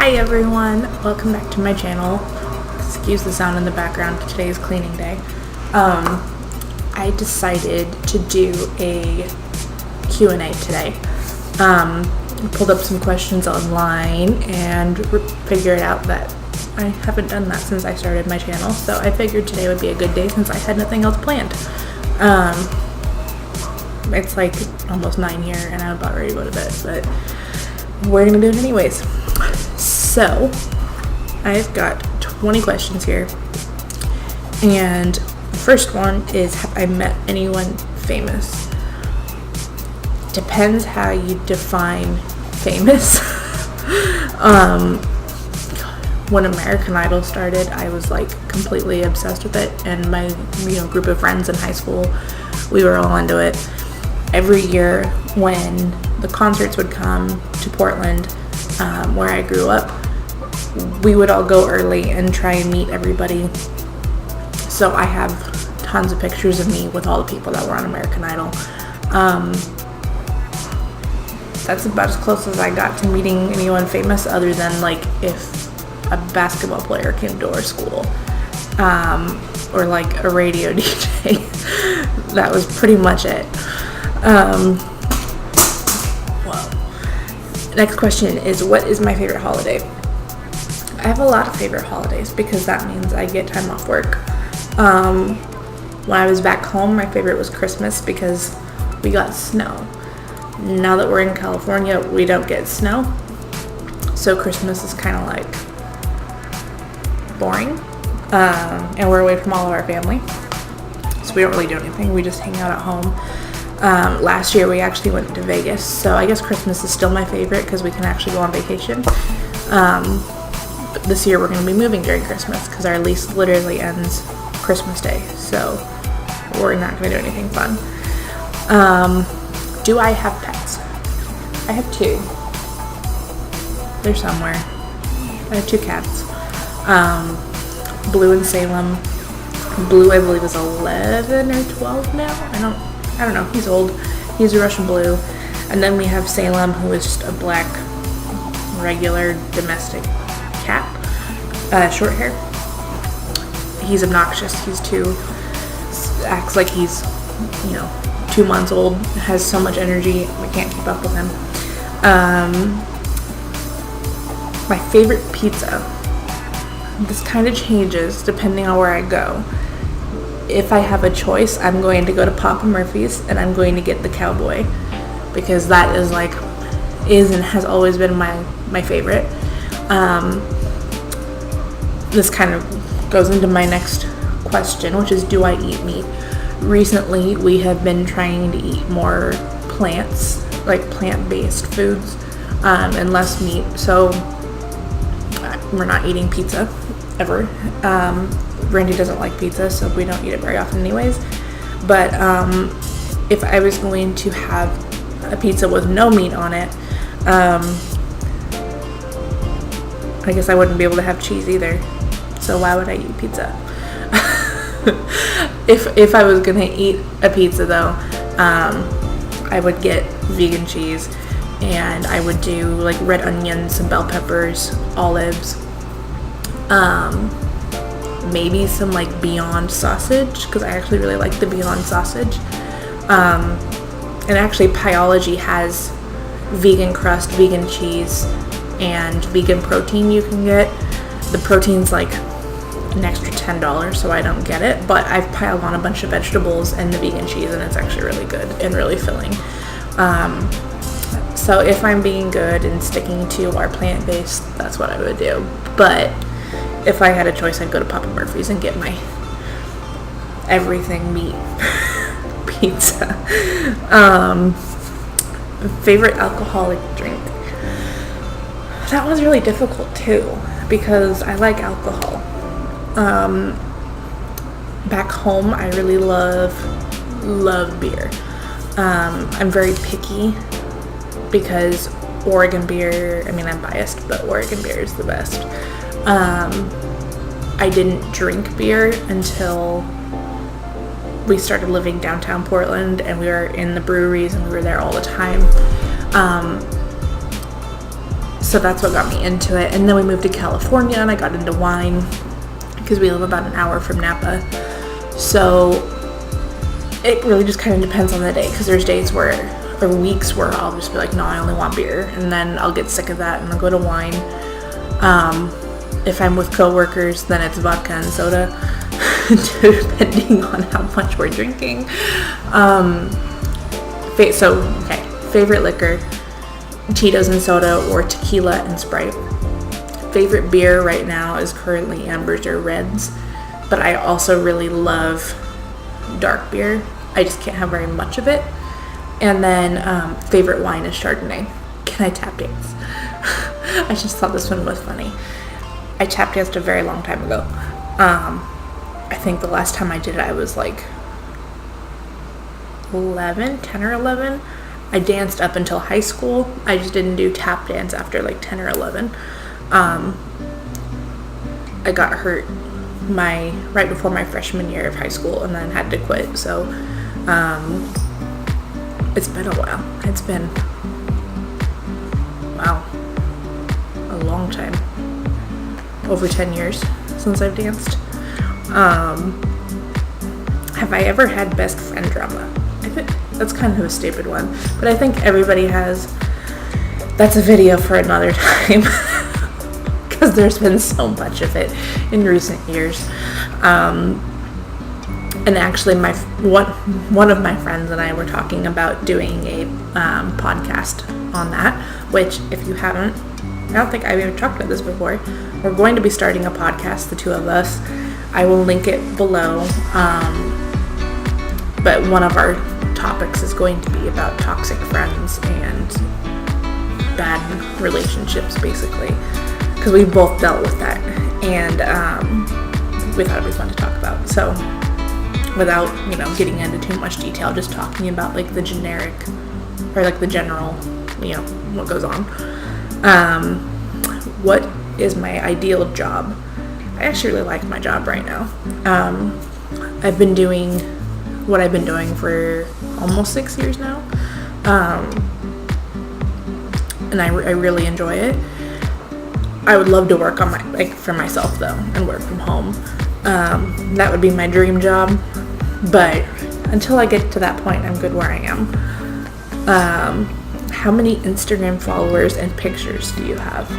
Hi everyone, welcome back to my channel. Excuse the sound in the background, today is cleaning day. I decided to do a Q&A today. Pulled up some questions online and figured out that I haven't done that since I started my channel, so I figured today would be a good day since I had nothing else planned. It's like almost 9 here and I'm about ready to go to bed, but we're gonna do it anyways. So I've got 20 questions here, and the first one is, have I met anyone famous? Depends how you define famous. When American Idol started, I was like completely obsessed with it, and my group of friends in high school, we were all into it. Every year when the concerts would come to Portland, where I grew up, we would all go early and try and meet everybody. So I have tons of pictures of me with all the people that were on American Idol. That's about as close as I got to meeting anyone famous, other than like if a basketball player came to our school, or like a radio DJ. That was pretty much it. Next question is, what is my favorite holiday? I have a lot of favorite holidays because that means I get time off work. When I was back home, my favorite was Christmas because we got snow. Now that we're in California, we don't get snow, so Christmas is kind of like boring, and we're away from all of our family, so we don't really do anything. We just hang out at home. Last year we actually went to Vegas, so I guess Christmas is still my favorite because we can actually go on vacation. But this year we're going to be moving during Christmas because our lease literally ends Christmas Day, so we're not going to do anything fun. Do I have pets? I have 2. They're somewhere. I have 2 cats. Blue and Salem. Blue, I believe, is 11 or 12 now. I don't know. He's old. He's a Russian blue. And then we have Salem, who is just a black, regular, domestic cat. Short hair. He's obnoxious. He's acts like he's, 2 months old. Has so much energy. We can't keep up with him. My favorite pizza. This kind of changes depending on where I go. If I have a choice, I'm going to go to Papa Murphy's and I'm going to get the Cowboy, because that is and has always been my favorite. This kind of goes into my next question, which is, do I eat meat? Recently, we have been trying to eat more plants, like plant-based foods, and less meat. So we're not eating pizza ever. Randy doesn't like pizza, so we don't eat it very often anyways. But if I was going to have a pizza with no meat on it, I guess I wouldn't be able to have cheese either. So why would I eat pizza? If I was gonna eat a pizza though, I would get vegan cheese, and I would do like red onions, some bell peppers, olives, maybe some like Beyond sausage, because I actually really like the Beyond sausage. And actually Pieology has vegan crust, vegan cheese, and vegan protein you can get. The protein's like an extra $10, so I don't get it, but I've piled on a bunch of vegetables and the vegan cheese, and it's actually really good and really filling. So if I'm being good and sticking to our plant-based, that's what I would do. But if I had a choice, I'd go to Papa Murphy's and get my everything meat pizza. Favorite alcoholic drink? That was really difficult too, because I like alcohol. Back home, I really love beer. I'm very picky because Oregon beer, I'm biased, but Oregon beer is the best. I didn't drink beer until we started living downtown Portland, and we were in the breweries and we were there all the time. So that's what got me into it. And then we moved to California and I got into wine because we live about an hour from Napa. So it really just kind of depends on the day, because there's days where, or weeks where I'll just be like, no, I only want beer. And then I'll get sick of that and I'll go to wine. If I'm with coworkers, then it's vodka and soda, depending on how much we're drinking. Favorite liquor, Tito's and soda or tequila and Sprite. Favorite beer right now is currently Ambers or Reds, but I also really love dark beer. I just can't have very much of it. And then favorite wine is Chardonnay. Can I tap dance? I just thought this one was funny. I tap danced a very long time ago. I think the last time I did it, I was like 10 or 11. I danced up until high school. I just didn't do tap dance after like 10 or 11. I got hurt right before my freshman year of high school and then had to quit. So it's been a while. It's been, wow, a long time. Over 10 years since I've danced. Have I ever had best friend drama? I think that's kind of a stupid one, but I think everybody has. That's a video for another time, because there's been so much of it in recent years. And actually, one of my friends and I were talking about doing a podcast on that, which, if you haven't, I don't think I've even talked about this before. We're going to be starting a podcast, the two of us. I will link it below. But one of our topics is going to be about toxic friends and bad relationships, basically. Because we both dealt with that. And we thought it'd be fun to talk about. So, without, getting into too much detail, just talking about, like, the generic, or, like, the general, what goes on. What is my ideal job? I actually really like my job right now. I've been doing what I've been doing for almost 6 years now. And I really enjoy it. I would love to work on for myself though, and work from home. That would be my dream job. But until I get to that point, I'm good where I am. How many Instagram followers and pictures do you have?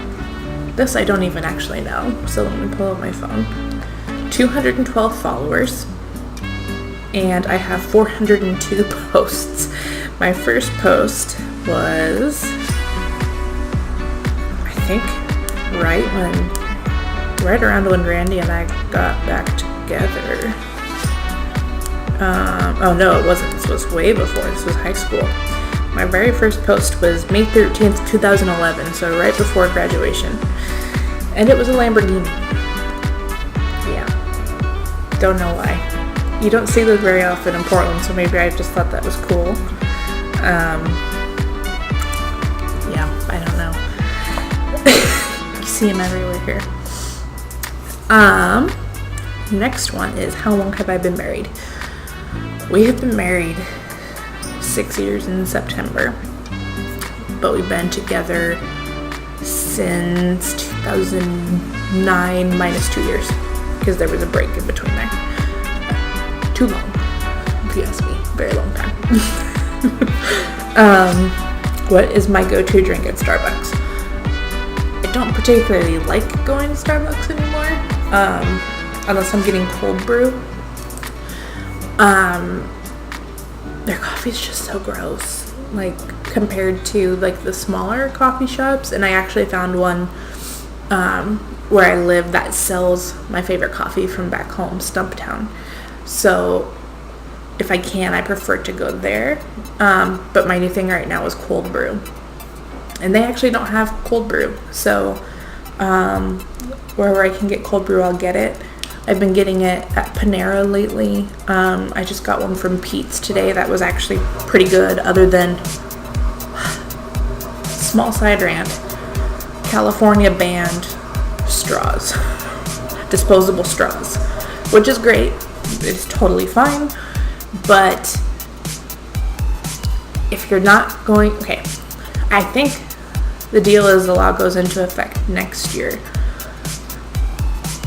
This I don't even actually know, so let me pull up my phone. 212 followers, and I have 402 posts. My first post was, I think, right around when Randy and I got back together. Oh no, it wasn't. This was way before. This was high school. My very first post was May 13th, 2011, so right before graduation. And it was a Lamborghini. Yeah. Don't know why. You don't see those very often in Portland, so maybe I just thought that was cool. Yeah, I don't know. You see them everywhere here. Next one is, how long have I been married? We have been married 6 years in September, but we've been together since 2009 minus 2 years, because there was a break in between there. Too long, if you ask me. Very long time. What is my go-to drink at Starbucks? I don't particularly like going to Starbucks anymore, unless I'm getting cold brew. Their coffee's just so gross, like, compared to, like, the smaller coffee shops. And I actually found one where I live that sells my favorite coffee from back home, Stumptown. So if I can, I prefer to go there. But my new thing right now is cold brew, and they actually don't have cold brew. So wherever I can get cold brew, I'll get it. I've been getting it at Panera lately. I just got one from Pete's today that was actually pretty good, other than, small side rant, California banned straws, disposable straws, which is great. It's totally fine, but if you're not going, okay, I think The deal is the law goes into effect next year.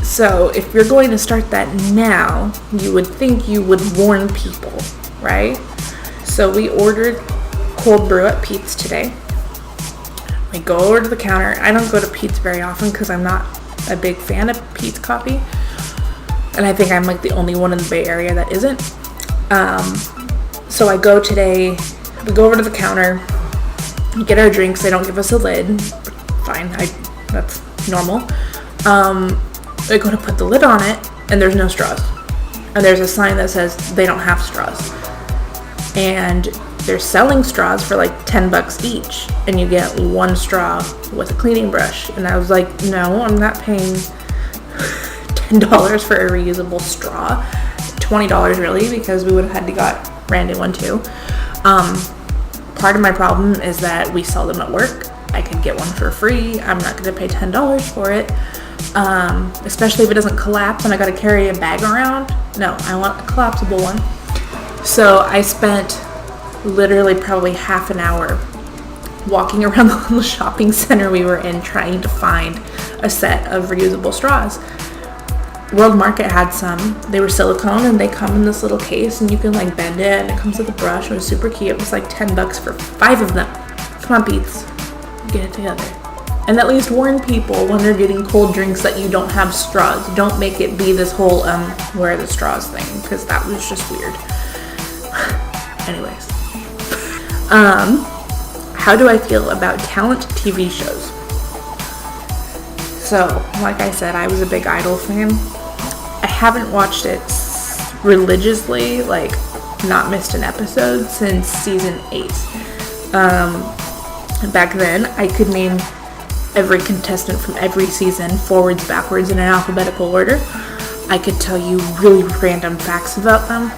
So if you're going to start that now, you would think you would warn people, right? So we ordered cold brew at Pete's today. We go over to the counter. I don't go to Pete's very often because I'm not a big fan of Pete's coffee. And I think I'm like the only one in the Bay Area that isn't. So I go today, we go over to the counter, get our drinks. They don't give us a lid. Fine, that's normal. I go to put the lid on it, and there's no straws. And there's a sign that says they don't have straws. And they're selling straws for like $10 each, and you get one straw with a cleaning brush. And I was like, no, I'm not paying $10 for a reusable straw. $20 really, because we would have had to got Randy one too. Part of my problem is that we sell them at work. I could get one for free. I'm not going to pay $10 for it. Especially if it doesn't collapse and I gotta carry a bag around. No, I want a collapsible one. So I spent literally probably half an hour walking around the little shopping center we were in trying to find a set of reusable straws. World Market had some. They were silicone and they come in this little case and you can like bend it and it comes with a brush. It was super cute. It was like $10 for 5 of them. Come on, Pete's. Get it together. And at least warn people when they're getting cold drinks that you don't have straws. Don't make it be this whole where are the straws thing, because that was just weird. Anyways. How do I feel about talent TV shows? So, like I said, I was a big Idol fan. I haven't watched it religiously, like not missed an episode since season 8. Back then, I could name every contestant from every season forwards, backwards in an alphabetical order. I could tell you really random facts about them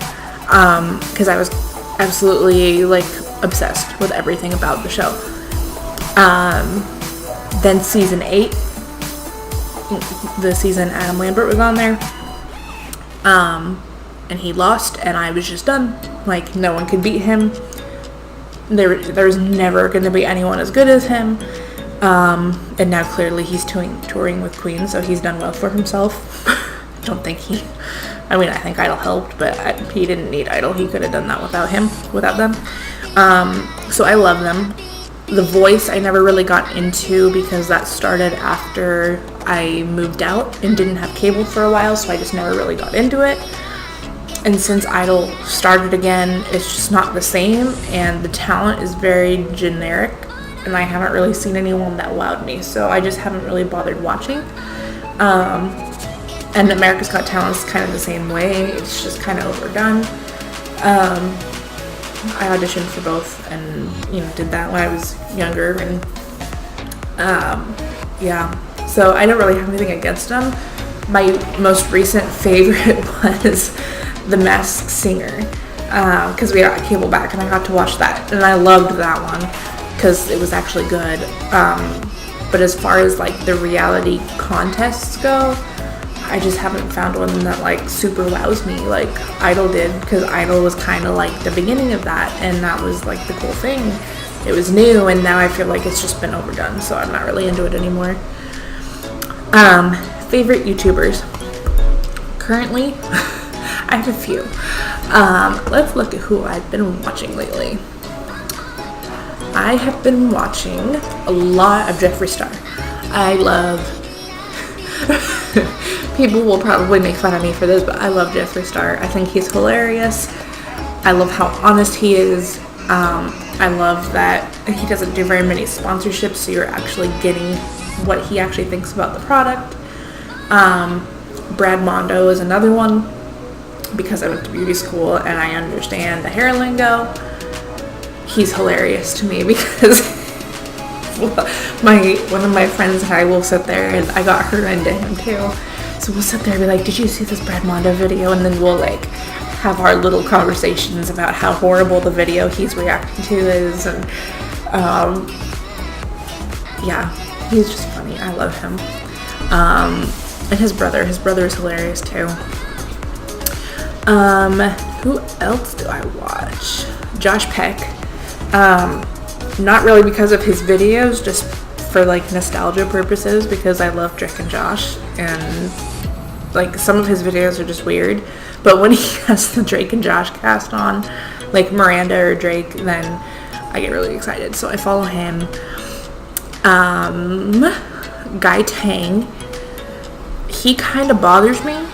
because I was absolutely like obsessed with everything about the show. Then season 8, the season Adam Lambert was on there, and he lost, and I was just done. Like, no one could beat him. There's never going to be anyone as good as him. And now clearly he's touring with Queen, so he's done well for himself. I think Idol helped, but he didn't need Idol. He could have done that without them. So I love them. The Voice I never really got into because that started after I moved out and didn't have cable for a while, so I just never really got into it. And since Idol started again, it's just not the same, and the talent is very generic, and I haven't really seen anyone that wowed me, so I just haven't really bothered watching. And America's Got Talent is kind of the same way. It's just kind of overdone. I auditioned for both and, did that when I was younger, and so I don't really have anything against them. My most recent favorite was The Masked Singer, because we got cable back and I got to watch that, and I loved that one because it was actually good. But as far as like the reality contests go, I just haven't found one that like super wows me like Idol did, because Idol was kind of like the beginning of that, and that was like the cool thing. It was new, and now I feel like it's just been overdone, so I'm not really into it anymore. Favorite YouTubers currently? I have a few. Let's look at who I've been watching lately. I have been watching a lot of Jeffree Star. I love people will probably make fun of me for this, but I love Jeffree Star. I think he's hilarious. I love how honest he is. I love that he doesn't do very many sponsorships, so you're actually getting what he actually thinks about the product. Brad Mondo is another one, because I went to beauty school and I understand the hair lingo. He's hilarious to me because one of my friends and I will sit there, and I got her into him too. So we'll sit there and be like, did you see this Brad Mondo video? And then we'll like have our little conversations about how horrible the video he's reacting to is. And he's just funny. I love him. And his brother is hilarious too. Who else do I watch? Josh Peck. Not really because of his videos, just for like nostalgia purposes because I love Drake and Josh, and like some of his videos are just weird, but when he has the Drake and Josh cast on, like Miranda or Drake, then I get really excited. So I follow him. Guy Tang, he kind of bothers me,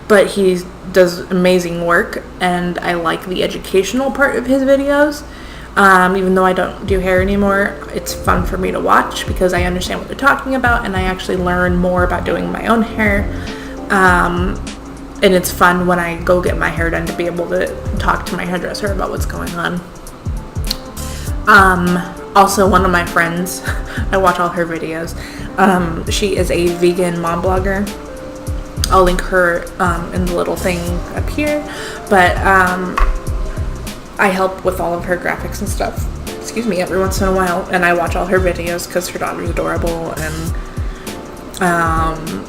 but he does amazing work, and I like the educational part of his videos. Even though I don't do hair anymore, it's fun for me to watch because I understand what they're talking about, and I actually learn more about doing my own hair. And it's fun when I go get my hair done to be able to talk to my hairdresser about what's going on. Also, one of my friends, I watch all her videos. She is a vegan mom blogger. I'll link her in the little thing up here. But I help with all of her graphics and stuff. Excuse me, every once in a while, and I watch all her videos because her daughter's adorable, and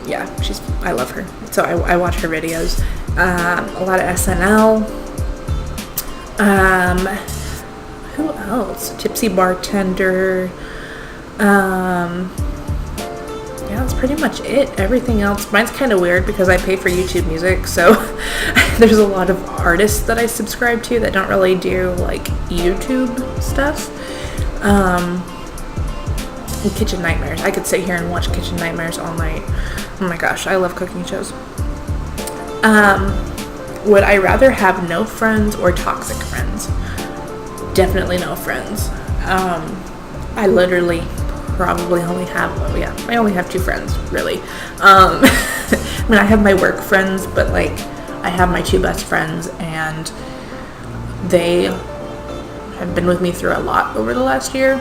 yeah, I love her. So I watch her videos. A lot of SNL. Who else? Tipsy Bartender. Yeah, that's pretty much it. Everything else, mine's kind of weird because I pay for YouTube Music, so there's a lot of artists that I subscribe to that don't really do like YouTube stuff. And Kitchen Nightmares. I could sit here and watch Kitchen Nightmares all night. Oh my gosh, I love cooking shows. Would I rather have no friends or toxic friends? Definitely no friends. I literally probably only have, I only have 2 friends, really. I mean, I have my work friends, but like, I have my 2 best friends, and they have been with me through a lot over the last year.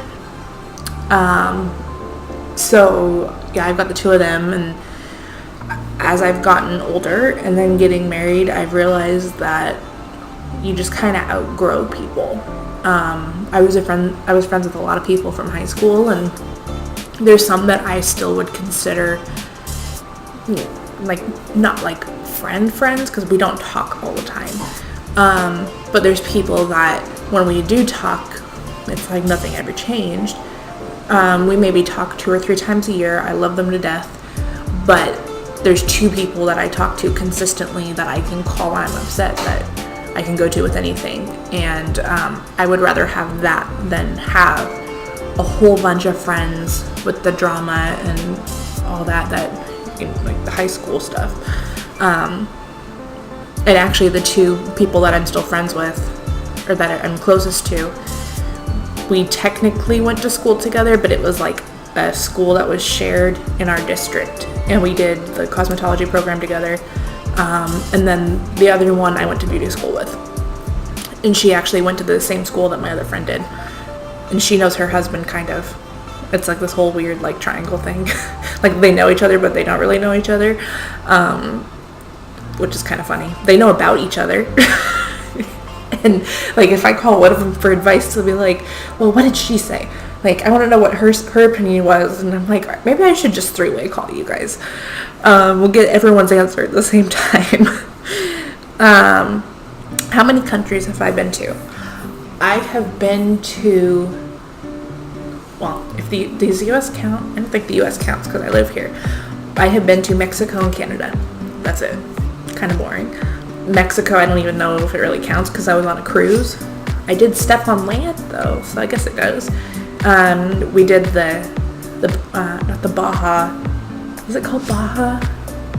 So yeah, I've got the 2 of them, and as I've gotten older and then getting married, I've realized that you just kind of outgrow people. I was friends with a lot of people from high school, and there's some that I still would consider, like, not like friends, because we don't talk all the time. But there's people that when we do talk, it's like nothing ever changed. We maybe talk 2 or 3 times a year. I love them to death, but there's 2 people that I talk to consistently that I can call when I'm upset, that I can go to with anything. And I would rather have that than have a whole bunch of friends with the drama and all that, like the high school stuff. And actually the 2 people that I'm still friends with, or that I'm closest to, we technically went to school together, but it was like a school that was shared in our district, and we did the cosmetology program together. And then the other one I went to beauty school with, and she actually went to the same school that my other friend did, and she knows her husband, kind of. It's like this whole weird like triangle thing. Like they know each other, but they don't really know each other, which is kind of funny. They know about each other. And like if I call one of them for advice, they'll be like, well, what did she say? Like, I want to know what her opinion was. And I'm like, maybe I should just 3-way call you guys. We'll get everyone's answer at the same time. How many countries have I been to? I have been to, well, if these US count, I don't think the US counts because I live here. I have been to Mexico and Canada. That's it. Kind of boring. Mexico, I don't even know if it really counts because I was on a cruise. I did step on land though, so I guess it does. We did not the Baja. Is it called Baja?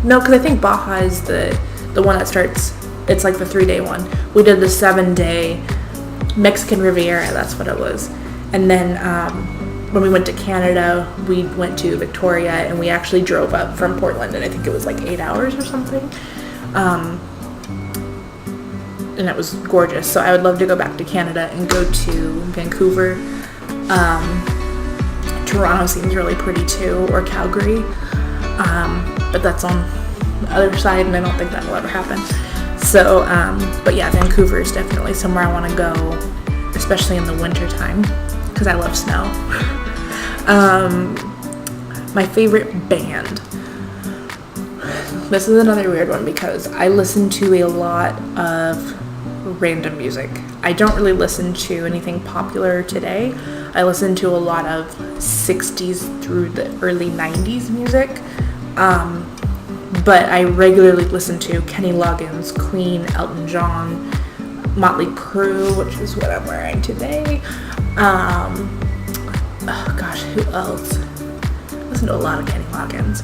No, because I think Baja is the one that starts. It's like the 3-day one. We did the 7-day Mexican Riviera. That's what it was. And then when we went to Canada, we went to Victoria, and we actually drove up from Portland, and I think it was like 8 hours or something. And it was gorgeous. So I would love to go back to Canada and go to Vancouver. Toronto seems really pretty too, or Calgary. But that's on the other side, and I don't think that will ever happen. So, but yeah, Vancouver is definitely somewhere I want to go, especially in the winter time, because I love snow. My favorite band. This is another weird one because I listen to a lot of random music. I don't really listen to anything popular today. I listen to a lot of 60s through the early 90s music. But I regularly listen to Kenny Loggins, Queen, Elton John, Motley Crue, which is what I'm wearing today. Oh gosh, who else? I listen to a lot of Kenny Loggins.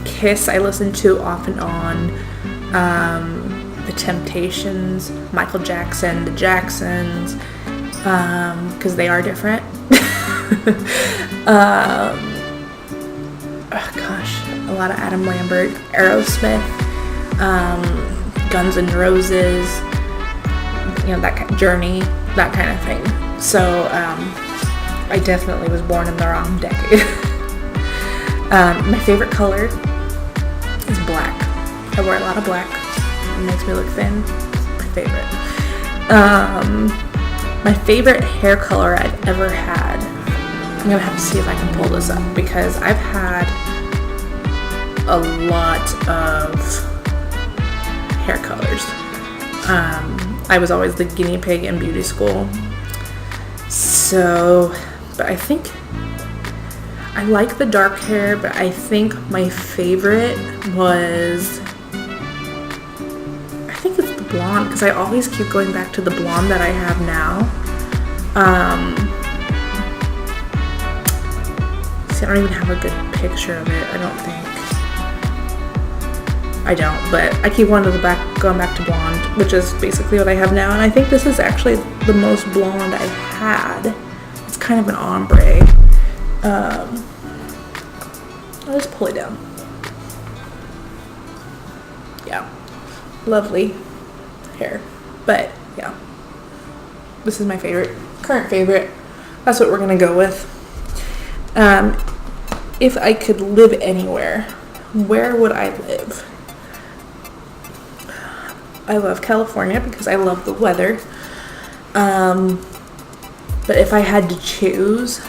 Kiss, I listen to off and on. The Temptations, Michael Jackson, the Jacksons, because they are different. Oh gosh, a lot of Adam Lambert, Aerosmith, Guns N' Roses, that kind of Journey, that kind of thing. So I definitely was born in the wrong decade. My favorite color is black. I wear a lot of black. It makes me look thin. It's my favorite. My favorite hair color I've ever had. I'm gonna have to see if I can pull this up because I've had a lot of hair colors. I was always the guinea pig in beauty school. So, but I think I like the dark hair, but I think my favorite was, I think it's the blonde, because I always keep going back to the blonde that I have now. See, I don't even have a good picture of it, I don't think. I don't, but I keep going back to blonde, which is basically what I have now, and I think this is actually the most blonde I've had. It's kind of an ombre. I'll just pull it down. Yeah, lovely hair, but yeah, this is my current favorite. That's what we're gonna go with. If I could live anywhere, where would I live? I love California because I love the weather. But if I had to choose,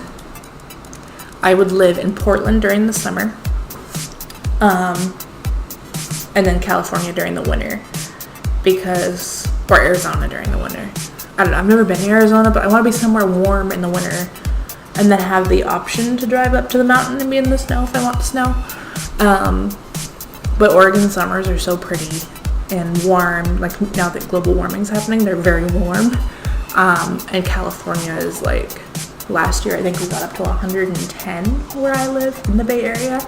I would live in Portland during the summer. And then California during the winter. Or Arizona during the winter. I don't know, I've never been to Arizona, but I want to be somewhere warm in the winter. And then have the option to drive up to the mountain and be in the snow if I want snow. But Oregon summers are so pretty and warm. Like now that global warming's happening, they're very warm. And California is like, last year I think we got up to 110 where I live in the Bay Area.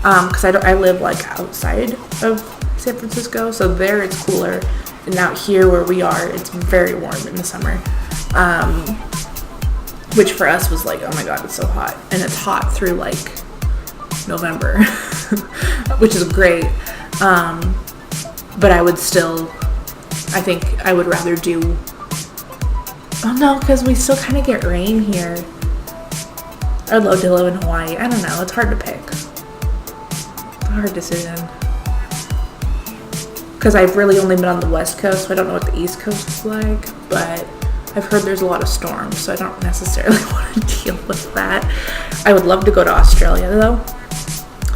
Because I live like outside of San Francisco, so there it's cooler. And out here where we are, it's very warm in the summer. Which for us was like, oh my god, it's so hot. And it's hot through like November, which is great. But I think I would rather do, oh no, because we still kind of get rain here. I'd love to live in Hawaii. I don't know, it's hard to pick. It's a hard decision. Because I've really only been on the West Coast, so I don't know what the East Coast is like, but I've heard there's a lot of storms, so I don't necessarily want to deal with that. I would love to go to Australia though.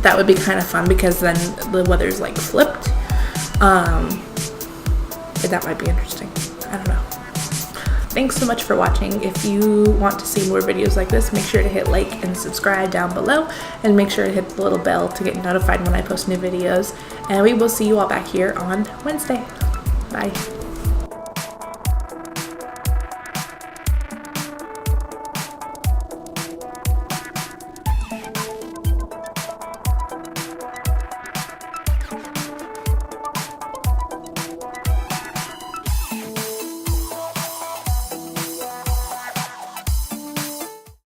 That would be kind of fun because then the weather's like flipped. But that might be interesting. I don't know. Thanks so much for watching. If you want to see more videos like this, make sure to hit like and subscribe down below, and make sure to hit the little bell to get notified when I post new videos. And we will see you all back here on Wednesday. Bye.